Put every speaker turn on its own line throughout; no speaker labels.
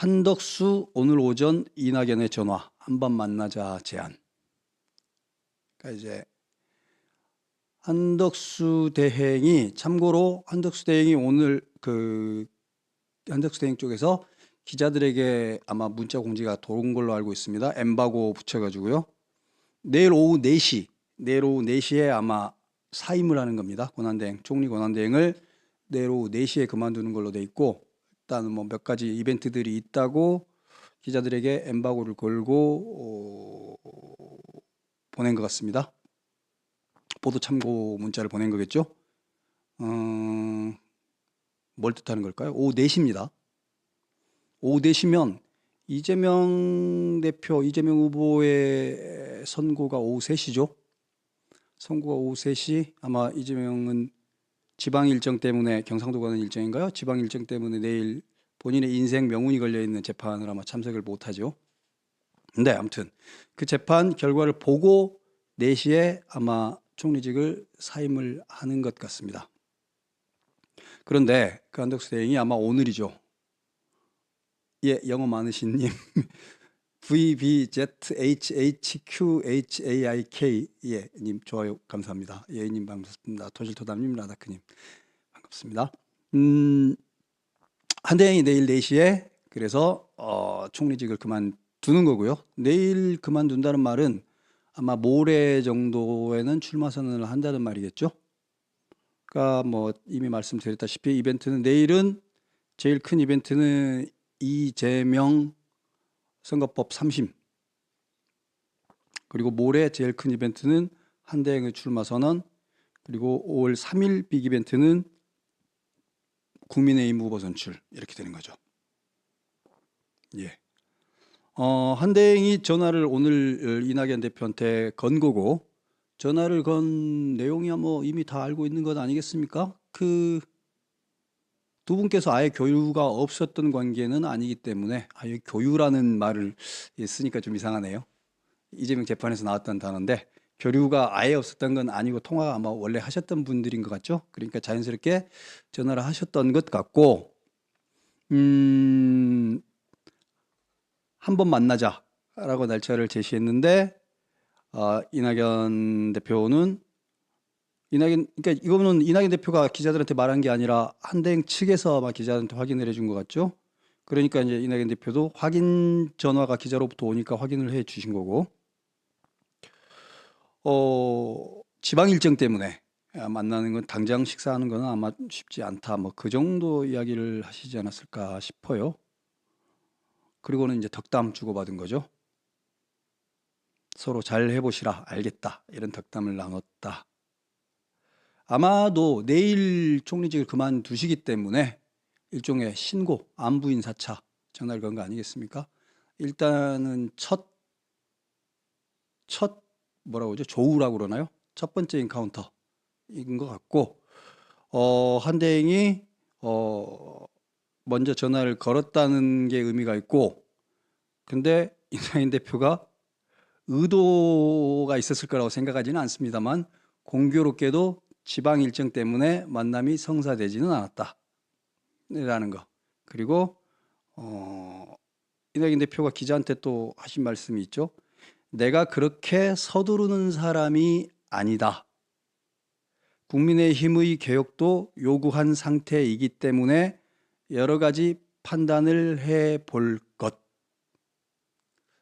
한덕수 오늘 오전 이낙연의 전화 한번 만나자 제안. 그러니까 이제 한덕수 대행이 참고로 한덕수 대행이 오늘 한덕수 대행 쪽에서 기자들에게 아마 문자 공지가 들어온 걸로 알고 있습니다. 엠바고 붙여가지고요. 내일 오후 4시에 아마 사임을 하는 겁니다. 권한대행, 총리 권한대행을 내일 오후 4시에 그만두는 걸로 돼 있고, 일단 뭐 몇 가지 이벤트들이 있다고 기자들에게 엠바고를 걸고 보낸 것 같습니다. 보도 참고 문자를 보낸 거겠죠. 뭘 뜻하는 걸까요? 오후 4시입니다. 오후 4시면 이재명 후보의 선고가 오후 3시죠. 선고가 오후 3시. 아마 이재명은 지방 일정 때문에, 경상도 가는 일정인가요? 지방 일정 때문에 내일 본인의 인생 명운이 걸려있는 재판을 아마 참석을 못하죠. 근데 아무튼 그 재판 결과를 보고 4시에 아마 총리직을 사임을 하는 것 같습니다. 그런데 그 한덕수 대행이 아마 오늘이죠. 예, 영어 많으신 님 VBZHHQHAIK 예, 님 좋아요 감사합니다. 예, 님 반갑습니다. 토실토담님, 라다크님 반갑습니다. 한 대행이 내일 4시에 그래서 총리직을 그만두는 거고요. 내일 그만둔다는 말은 아마 모레 정도에는 출마 선언을 한다는 말이겠죠. 그러니까 뭐 이미 말씀드렸다시피 이벤트는 내일은 제일 큰 이벤트는 이재명 선거법 3심, 그리고 모레 제일 큰 이벤트는 한대행의 출마 선언, 그리고 5월 3일 빅 이벤트는 국민의힘 후보 선출, 이렇게 되는 거죠. 예. 한대행이 전화를 오늘 이낙연 대표한테 건 거고, 전화를 건 내용이 뭐 이미 다 알고 있는 것 아니겠습니까? 그 두 분께서 아예 교류가 없었던 관계는 아니기 때문에, 아예 교류라는 말을 쓰니까 좀 이상하네요. 이재명 재판에서 나왔던 단어인데 교류가 아예 없었던 건 아니고 통화가 아마 원래 하셨던 분들인 것 같죠. 그러니까 자연스럽게 전화를 하셨던 것 같고, 한번 만나자라고 날짜를 제시했는데 이낙연 대표는 그러니까 이거는 이낙연 대표가 기자들한테 말한 게 아니라 한대행 측에서 아마 기자들한테 확인을 해준 것 같죠. 그러니까 이제 이낙연 대표도 확인 전화가 기자로부터 오니까 확인을 해 주신 거고, 지방 일정 때문에 만나는 건, 당장 식사하는 건 아마 쉽지 않다, 뭐 그 정도 이야기를 하시지 않았을까 싶어요. 그리고는 이제 덕담 주고받은 거죠. 서로 잘 해보시라, 알겠다, 이런 덕담을 나눴다. 아마도 내일 총리직을 그만두시기 때문에 일종의 신고, 안부 인사차 전화를 건 거 아니겠습니까? 일단은 첫 뭐라고 그러죠? 조우라고 그러나요? 첫 번째 인카운터인 것 같고, 한대행이 먼저 전화를 걸었다는 게 의미가 있고, 근데 이낙연 대표가 의도가 있었을 거라고 생각하지는 않습니다만, 공교롭게도 지방 일정 때문에 만남이 성사되지는 않았다라는 거. 그리고 이낙연 대표가 기자한테 또 하신 말씀이 있죠. 내가 그렇게 서두르는 사람이 아니다. 국민의힘의 개혁도 요구한 상태이기 때문에 여러 가지 판단을 해볼 것.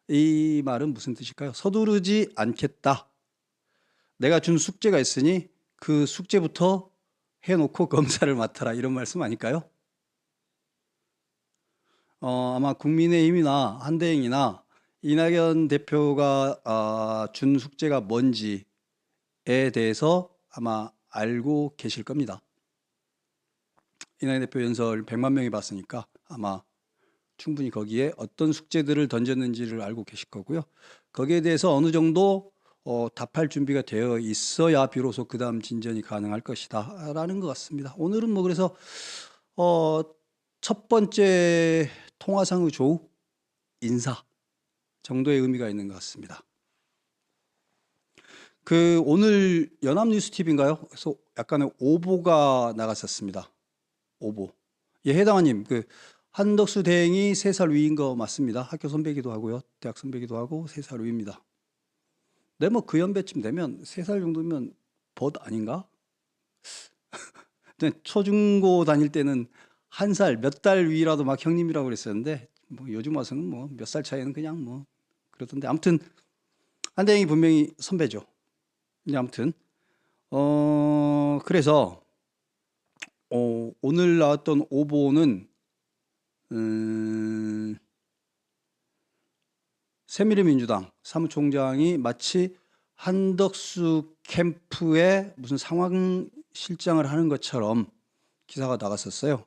이 말은 무슨 뜻일까요? 서두르지 않겠다. 내가 준 숙제가 있으니 그 숙제부터 해놓고 검사를 맡아라, 이런 말씀 아닐까요? 아마 국민의힘이나 한대행이나 이낙연 대표가 준 숙제가 뭔지에 대해서 아마 알고 계실 겁니다. 이낙연 대표 연설 100만 명이 봤으니까 아마 충분히 거기에 어떤 숙제들을 던졌는지를 알고 계실 거고요. 거기에 대해서 어느 정도 답할 준비가 되어 있어야 비로소 그 다음 진전이 가능할 것이다 라는 것 같습니다. 오늘은 뭐 그래서 첫 번째 통화상의 조우, 인사 정도의 의미가 있는 것 같습니다. 오늘 연합뉴스TV인가요? 그래서 약간의 오보가 나갔었습니다. 오보. 예, 해당원님, 한덕수 대행이 3살 위인 거 맞습니다. 학교 선배기도 하고요. 대학 선배기도 하고 3살 위입니다. 네, 뭐 그 연배쯤 되면 3살 정도면 벗 아닌가? 근데 초중고 다닐 때는 1살, 몇 달 위라도 막 형님이라고 그랬었는데 뭐 요즘 와서는 뭐 몇 살 차이는 그냥 뭐 그렇던데 아무튼 한대행이 분명히 선배죠. 근데 아무튼 그래서 오늘 나왔던 오보는 새미래민주당 사무총장이 마치 한덕수 캠프에 무슨 상황 실장을 하는 것처럼 기사가 나갔었어요.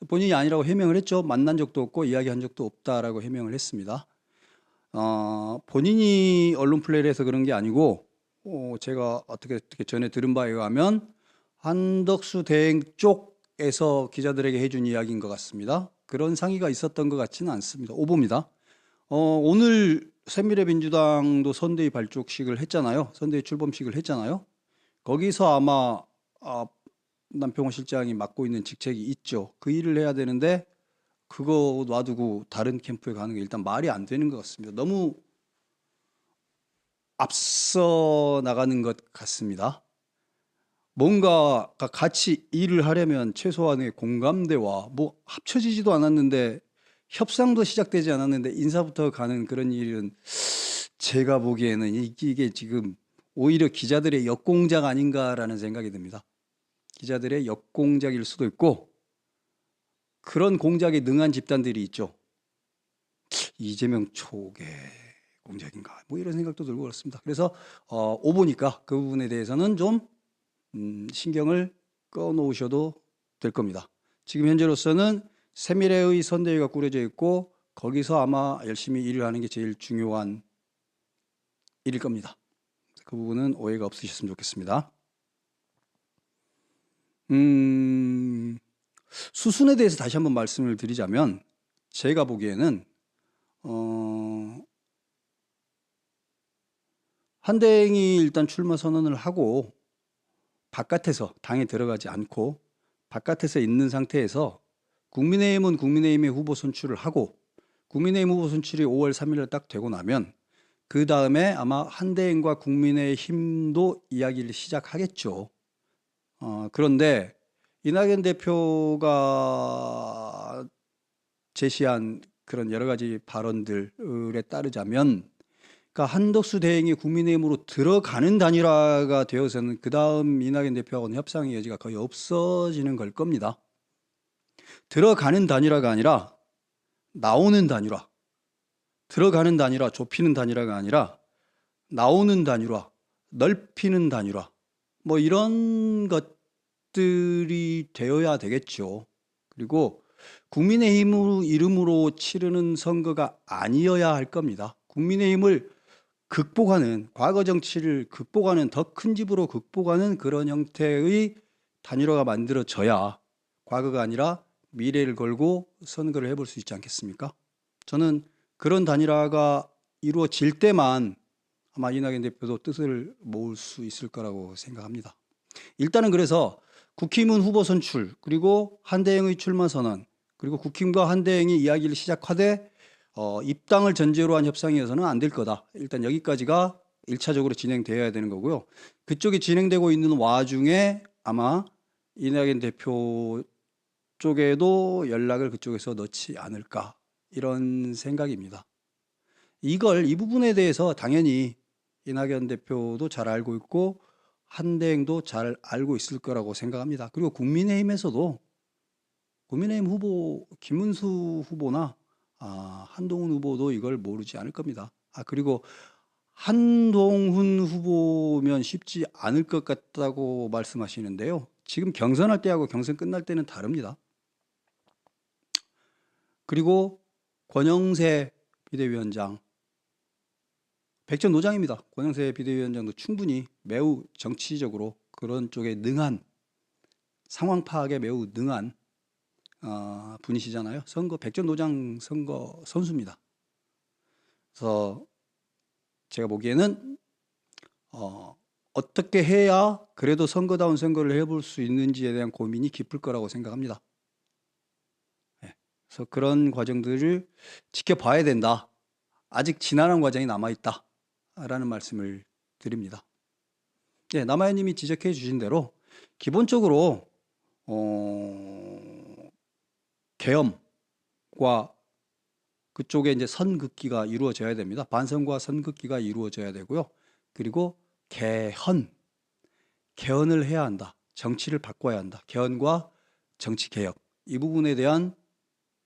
본인이 아니라고 해명을 했죠. 만난 적도 없고 이야기한 적도 없다라고 해명을 했습니다. 본인이 언론 플레이를 해서 그런 게 아니고 제가 어떻게 전에 들은 바에 의하면 한덕수 대행 쪽에서 기자들에게 해준 이야기인 것 같습니다. 그런 상의가 있었던 것 같지는 않습니다. 오보입니다. 오늘 새미래민주당도 선대위 발족식을 했잖아요. 선대위 출범식을 했잖아요. 거기서 아마 남평원 실장이 맡고 있는 직책이 있죠. 그 일을 해야 되는데 그거 놔두고 다른 캠프에 가는 게 일단 말이 안 되는 것 같습니다. 너무 앞서 나가는 것 같습니다. 뭔가 같이 일을 하려면 최소한의 공감대와 뭐 합쳐지지도 않았는데 협상도 시작되지 않았는데 인사부터 가는 그런 일은 제가 보기에는 이게 지금 오히려 기자들의 역공작 아닌가라는 생각이 듭니다. 기자들의 역공작일 수도 있고 그런 공작에 능한 집단들이 있죠. 이재명 촉의 공작인가 뭐 이런 생각도 들고 그렇습니다. 그래서 오보니까 그 부분에 대해서는 좀 신경을 꺼놓으셔도 될 겁니다. 지금 현재로서는 세미래의 선대위가 꾸려져 있고 거기서 아마 열심히 일을 하는 게 제일 중요한 일일 겁니다. 그 부분은 오해가 없으셨으면 좋겠습니다. 수순에 대해서 다시 한번 말씀을 드리자면 제가 보기에는 한대행이 일단 출마 선언을 하고 바깥에서 당에 들어가지 않고 바깥에서 있는 상태에서 국민의힘은 국민의힘의 후보 선출을 하고 국민의힘 후보 선출이 5월 3일에 딱 되고 나면 그 다음에 아마 한대행과 국민의힘도 이야기를 시작하겠죠. 그런데 이낙연 대표가 제시한 그런 여러 가지 발언들에 따르자면 그러니까 한덕수 대행이 국민의힘으로 들어가는 단일화가 되어서는 그 다음 이낙연 대표하고는 협상의 여지가 거의 없어지는 걸 겁니다. 들어가는 단일화가 아니라 나오는 단일화, 들어가는 단일화, 좁히는 단일화가 아니라 나오는 단일화, 넓히는 단일화 뭐 이런 것들이 되어야 되겠죠. 그리고 국민의힘 이름으로 치르는 선거가 아니어야 할 겁니다. 국민의힘을 극복하는 과거 정치를 극복하는 더 큰 집으로 극복하는 그런 형태의 단일화가 만들어져야 과거가 아니라 미래를 걸고 선거를 해볼 수 있지 않겠습니까? 저는 그런 단일화가 이루어질 때만 아마 이낙연 대표도 뜻을 모을 수 있을 거라고 생각합니다. 일단은 그래서 국힘은 후보 선출 그리고 한대행의 출마 선언 그리고 국힘과 한대행이 이야기를 시작하되 입당을 전제로 한 협상이어서는 안 될 거다. 일단 여기까지가 1차적으로 진행되어야 되는 거고요. 그쪽이 진행되고 있는 와중에 아마 이낙연 대표 쪽에도 연락을 그쪽에서 넣지 않을까 이런 생각입니다. 이 부분에 대해서 당연히 이낙연 대표도 잘 알고 있고 한대행도 잘 알고 있을 거라고 생각합니다. 그리고 국민의힘에서도 국민의힘 후보 김문수 후보나 한동훈 후보도 이걸 모르지 않을 겁니다. 그리고 한동훈 후보면 쉽지 않을 것 같다고 말씀하시는데요. 지금 경선할 때하고 경선 끝날 때는 다릅니다. 그리고 권영세 비대위원장, 백전노장입니다. 권영세 비대위원장도 충분히 매우 정치적으로 그런 쪽에 능한 상황 파악에 매우 능한 분이시잖아요. 백전노장 선거 선수입니다. 그래서 제가 보기에는 어떻게 해야 그래도 선거다운 선거를 해볼 수 있는지에 대한 고민이 깊을 거라고 생각합니다. 네. 그래서 그런 과정들을 지켜봐야 된다. 아직 지난한 과정이 남아있다. 라는 말씀을 드립니다. 예, 남아연님이 지적해 주신 대로 기본적으로 계엄과 그쪽에 이제 선긋기가 이루어져야 됩니다. 반성과 선긋기가 이루어져야 되고요. 그리고 개헌을 해야 한다. 정치를 바꿔야 한다. 개헌과 정치 개혁, 이 부분에 대한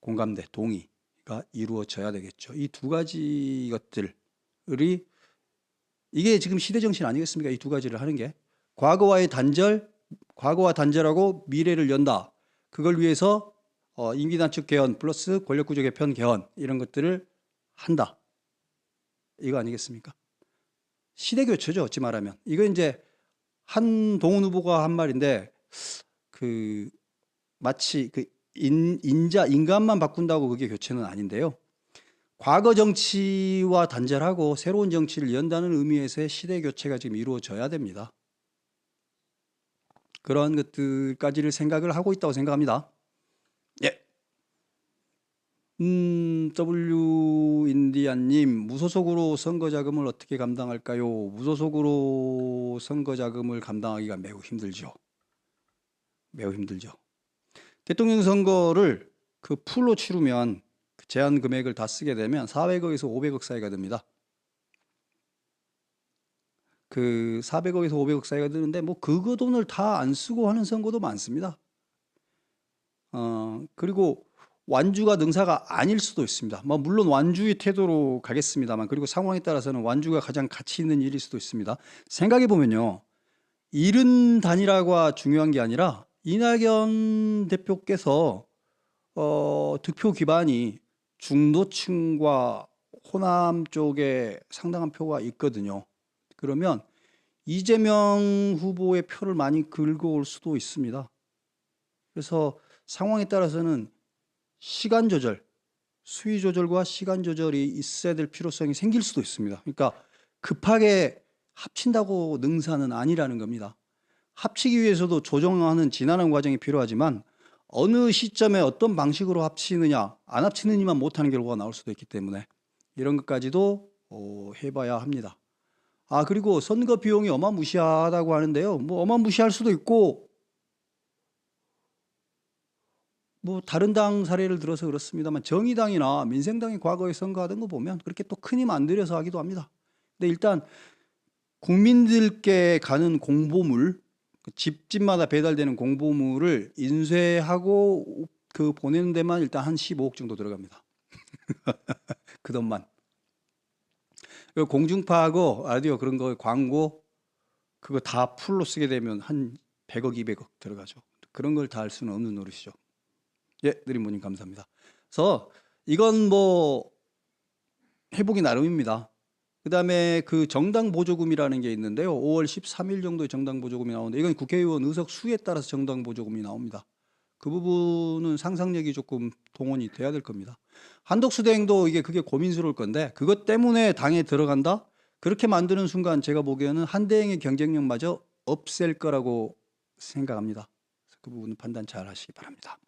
공감대, 동의가 이루어져야 되겠죠. 이 두 가지 것들이 이게 지금 시대 정신 아니겠습니까? 이 두 가지를 하는 게 과거와 단절하고 미래를 연다. 그걸 위해서 임기단축 개헌 플러스 권력구조 개편 개헌 이런 것들을 한다. 이거 아니겠습니까? 시대 교체죠. 어찌 말하면 이거 이제 한동훈 후보가 한 말인데 마치 인간만 바꾼다고 그게 교체는 아닌데요. 과거 정치와 단절하고 새로운 정치를 연다는 의미에서의 시대 교체가 지금 이루어져야 됩니다. 그런 것들까지를 생각을 하고 있다고 생각합니다. 예. W 인디안님, 무소속으로 선거 자금을 어떻게 감당할까요? 무소속으로 선거 자금을 감당하기가 매우 힘들죠. 매우 힘들죠. 대통령 선거를 그 풀로 치르면 그 제한 금액을 다 쓰게 되면 400억에서 500억 사이가 됩니다. 그 400억에서 500억 사이가 드는데 뭐 그거 돈을 다 안 쓰고 하는 선거도 많습니다. 그리고 완주가 능사가 아닐 수도 있습니다. 뭐 물론 완주의 태도로 가겠습니다만, 그리고 상황에 따라서는 완주가 가장 가치 있는 일일 수도 있습니다. 생각해 보면요, 일은 단일화가 중요한 게 아니라 이낙연 대표께서 득표 기반이 중도층과 호남 쪽에 상당한 표가 있거든요. 그러면 이재명 후보의 표를 많이 긁어올 수도 있습니다. 그래서 상황에 따라서는 시간 조절, 수위 조절과 시간 조절이 있어야 될 필요성이 생길 수도 있습니다. 그러니까 급하게 합친다고 능사는 아니라는 겁니다. 합치기 위해서도 조정하는 지난한 과정이 필요하지만 어느 시점에 어떤 방식으로 합치느냐, 안 합치느냐만 못하는 결과가 나올 수도 있기 때문에 이런 것까지도 해봐야 합니다. 그리고 선거 비용이 어마무시하다고 하는데요. 뭐 어마무시할 수도 있고, 뭐 다른 당 사례를 들어서 그렇습니다만 정의당이나 민생당이 과거에 선거하던 거 보면 그렇게 또 큰 힘 안 들여서 하기도 합니다. 근데 일단 국민들께 가는 공보물, 집집마다 배달되는 공보물을 인쇄하고 그 보내는 데만 일단 한 15억 정도 들어갑니다. 그 돈만. 공중파하고 라디오 그런 거 광고 그거 다 풀로 쓰게 되면 한 100억, 200억 들어가죠. 그런 걸 다 할 수는 없는 노릇이죠. 예, 느림모님 감사합니다. 그래서 이건 뭐 해보기 나름입니다. 그 다음에 그 정당 보조금이라는 게 있는데요. 5월 13일 정도에 정당 보조금이 나오는데 이건 국회의원 의석 수에 따라서 정당 보조금이 나옵니다. 그 부분은 상상력이 조금 동원이 돼야 될 겁니다. 한덕수 대행도 그게 고민스러울 건데 그것 때문에 당에 들어간다? 그렇게 만드는 순간 제가 보기에는 한 대행의 경쟁력마저 없앨 거라고 생각합니다. 그 부분 판단 잘 하시기 바랍니다.